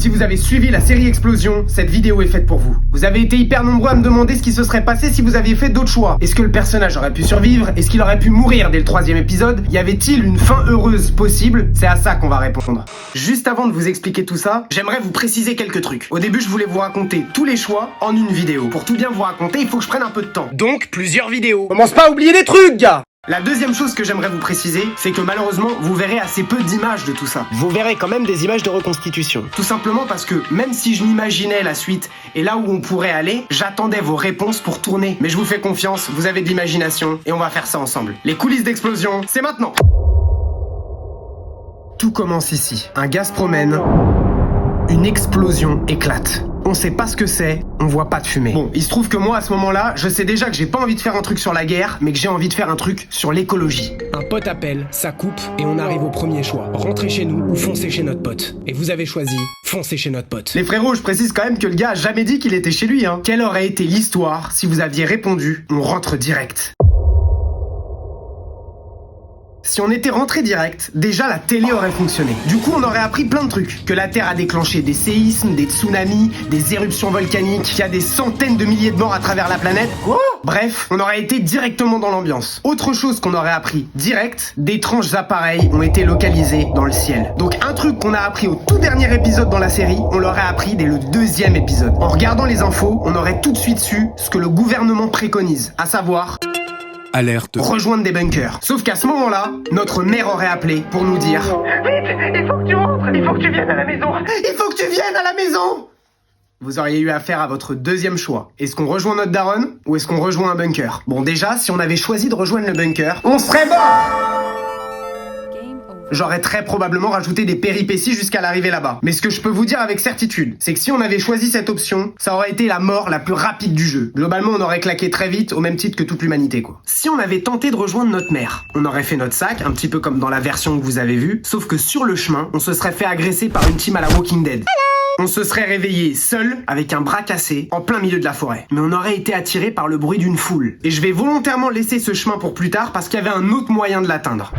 Si vous avez suivi la série Explosion, cette vidéo est faite pour vous. Vous avez été hyper nombreux à me demander ce qui se serait passé si vous aviez fait d'autres choix. Est-ce que le personnage aurait pu survivre? Est-ce qu'il aurait pu mourir dès le 3e épisode? Y avait-il une fin heureuse possible? C'est à ça qu'on va répondre. Juste avant de vous expliquer tout ça, j'aimerais vous préciser quelques trucs. Au début, je voulais vous raconter tous les choix en une vidéo. Pour tout bien vous raconter, il faut que je prenne un peu de temps. Donc, plusieurs vidéos. Commence pas à oublier des trucs, gars! La deuxième chose que j'aimerais vous préciser, c'est que malheureusement, vous verrez assez peu d'images de tout ça. Vous verrez quand même des images de reconstitution. Tout simplement parce que même si je m'imaginais la suite et là où on pourrait aller, j'attendais vos réponses pour tourner. Mais je vous fais confiance, vous avez de l'imagination et on va faire ça ensemble. Les coulisses d'Explosion, c'est maintenant! Tout commence ici. Un gars se promène. Une explosion éclate. On sait pas ce que c'est, on voit pas de fumée. Bon, il se trouve que moi, à ce moment-là, je sais déjà que j'ai pas envie de faire un truc sur la guerre, mais que j'ai envie de faire un truc sur l'écologie. Un pote appelle, ça coupe, et on arrive au premier choix. Rentrer chez nous ou foncer chez notre pote. Et vous avez choisi, foncer chez notre pote. Les frérots, je précise quand même que le gars a jamais dit qu'il était chez lui, hein. Quelle aurait été l'histoire si vous aviez répondu, on rentre direct? Si on était rentré direct, déjà la télé aurait fonctionné. Du coup, on aurait appris plein de trucs. Que la Terre a déclenché des séismes, des tsunamis, des éruptions volcaniques, qu'il y a des centaines de milliers de morts à travers la planète. Quoi? Bref, on aurait été directement dans l'ambiance. Autre chose qu'on aurait appris direct, d'étranges appareils ont été localisés dans le ciel. Donc un truc qu'on a appris au tout dernier épisode dans la série, on l'aurait appris dès le 2e épisode. En regardant les infos, on aurait tout de suite su ce que le gouvernement préconise, à savoir... Alerte. Rejoindre des bunkers. Sauf qu'à ce moment-là, notre mère aurait appelé pour nous dire Vite, il faut que tu rentres, il faut que tu viennes à la maison, il faut que tu viennes à la maison. Vous auriez eu affaire à votre deuxième choix. Est-ce qu'on rejoint notre daronne ou est-ce qu'on rejoint un bunker? Bon, déjà, si on avait choisi de rejoindre le bunker, on serait mort. J'aurais très probablement rajouté des péripéties jusqu'à l'arrivée là-bas. Mais ce que je peux vous dire avec certitude, c'est que si on avait choisi cette option, ça aurait été la mort la plus rapide du jeu. Globalement, on aurait claqué très vite, au même titre que toute l'humanité, quoi. Si on avait tenté de rejoindre notre mère, on aurait fait notre sac, un petit peu comme dans la version que vous avez vue, sauf que sur le chemin, on se serait fait agresser par une team à la Walking Dead. On se serait réveillé seul, avec un bras cassé, en plein milieu de la forêt. Mais on aurait été attiré par le bruit d'une foule. Et je vais volontairement laisser ce chemin pour plus tard parce qu'il y avait un autre moyen de l'atteindre.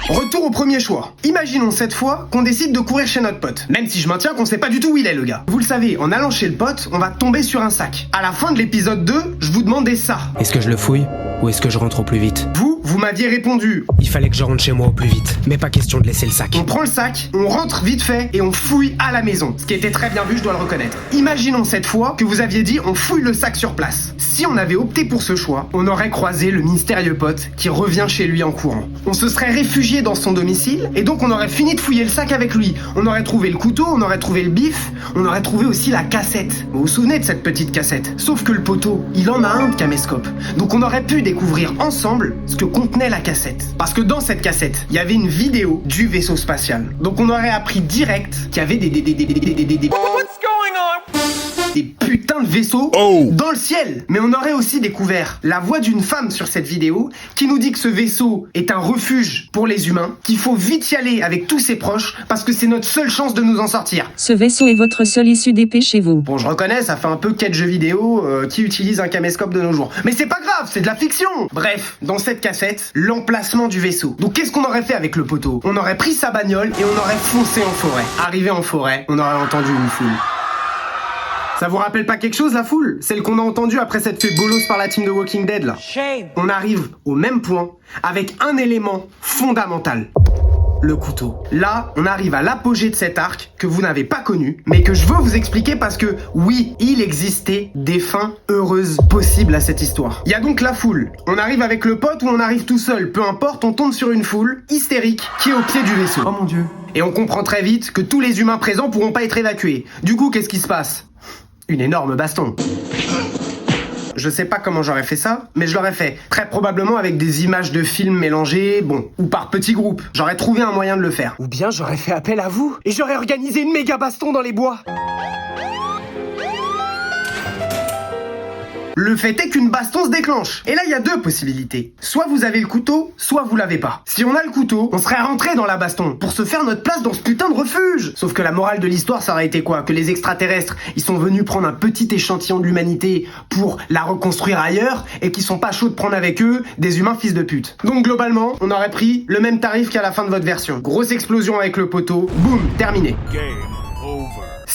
Retour au premier choix. Imaginons cette fois qu'on décide de courir chez notre pote. Même si je maintiens qu'on sait pas du tout où il est, le gars. Vous le savez, en allant chez le pote, on va tomber sur un sac. À la fin de l'épisode 2, je vous demandais ça. Est-ce que je le fouille ou est-ce que je rentre au plus vite? Vous m'aviez répondu. Il fallait que je rentre chez moi au plus vite. Mais pas question de laisser le sac. On prend le sac, on rentre vite fait et on fouille à la maison. Ce qui était très bien vu, je dois le reconnaître. Imaginons cette fois que vous aviez dit on fouille le sac sur place. Si on avait opté pour ce choix, on aurait croisé le mystérieux pote qui revient chez lui en courant. On se serait réfugié dans son domicile et donc on aurait fini de fouiller le sac avec lui. On aurait trouvé le couteau, on aurait trouvé le bif, on aurait trouvé aussi la cassette. Vous vous souvenez de cette petite cassette? Sauf que le poteau, il en a un de caméscope. Donc on aurait pu découvrir ensemble ce que contenait la cassette. Parce que dans cette cassette, il y avait une vidéo du vaisseau spatial. Donc on aurait appris direct qu'il y avait des putains de vaisseaux dans le ciel. Mais on aurait aussi découvert la voix d'une femme sur cette vidéo qui nous dit que ce vaisseau est un refuge pour les humains, qu'il faut vite y aller avec tous ses proches parce que c'est notre seule chance de nous en sortir. Ce vaisseau est votre seule issue dépêchez-vous. Bon, je reconnais, ça fait un peu quête jeu vidéo qui utilise un caméscope de nos jours. Mais c'est pas grave, c'est de la fiction. Bref, dans cette cassette, l'emplacement du vaisseau. Donc qu'est-ce qu'on aurait fait avec le poteau? On aurait pris sa bagnole et on aurait foncé en forêt. Arrivé en forêt, on aurait entendu une foule. Ça vous rappelle pas quelque chose, la foule? Celle qu'on a entendue après s'être fait bolos par la team de Walking Dead, là. Shame. On arrive au même point, avec un élément fondamental. Le couteau. Là, on arrive à l'apogée de cet arc que vous n'avez pas connu, mais que je veux vous expliquer parce que, oui, il existait des fins heureuses possibles à cette histoire. Il y a donc la foule. On arrive avec le pote ou on arrive tout seul, peu importe, on tombe sur une foule hystérique qui est au pied du vaisseau. Oh mon dieu. Et on comprend très vite que tous les humains présents pourront pas être évacués. Du coup, qu'est-ce qui se passe? Une énorme baston. Je sais pas comment j'aurais fait ça, mais je l'aurais fait. Très probablement avec des images de films mélangées, bon, ou par petits groupes. J'aurais trouvé un moyen de le faire. Ou bien j'aurais fait appel à vous, et j'aurais organisé une méga baston dans les bois. Le fait est qu'une baston se déclenche. Et là, il y a deux possibilités. Soit vous avez le couteau, soit vous l'avez pas. Si on a le couteau, on serait rentré dans la baston pour se faire notre place dans ce putain de refuge. Sauf que la morale de l'histoire, ça aurait été quoi? Que les extraterrestres, ils sont venus prendre un petit échantillon de l'humanité pour la reconstruire ailleurs et qu'ils sont pas chauds de prendre avec eux des humains fils de pute. Donc globalement, on aurait pris le même tarif qu'à la fin de votre version. Grosse explosion avec le poteau, boum, terminé.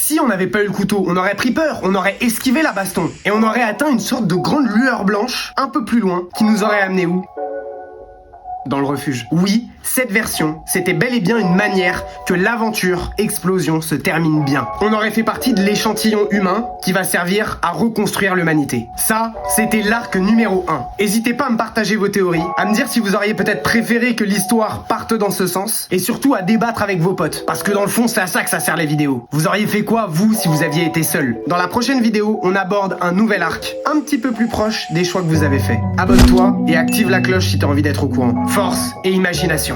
Si on n'avait pas eu le couteau, on aurait pris peur, on aurait esquivé la baston, et on aurait atteint une sorte de grande lueur blanche, un peu plus loin, qui nous aurait amené où ? Dans le refuge. Oui, cette version, c'était bel et bien une manière que l'aventure Explosion se termine bien. On aurait fait partie de l'échantillon humain qui va servir à reconstruire l'humanité. Ça, c'était l'arc numéro 1. N'hésitez pas à me partager vos théories, à me dire si vous auriez peut-être préféré que l'histoire parte dans ce sens, et surtout à débattre avec vos potes, parce que dans le fond, c'est à ça que ça sert les vidéos. Vous auriez fait quoi, vous, si vous aviez été seul ? Dans la prochaine vidéo, on aborde un nouvel arc, un petit peu plus proche des choix que vous avez faits. Abonne-toi et active la cloche si t'as envie d'être au courant. Force et imagination.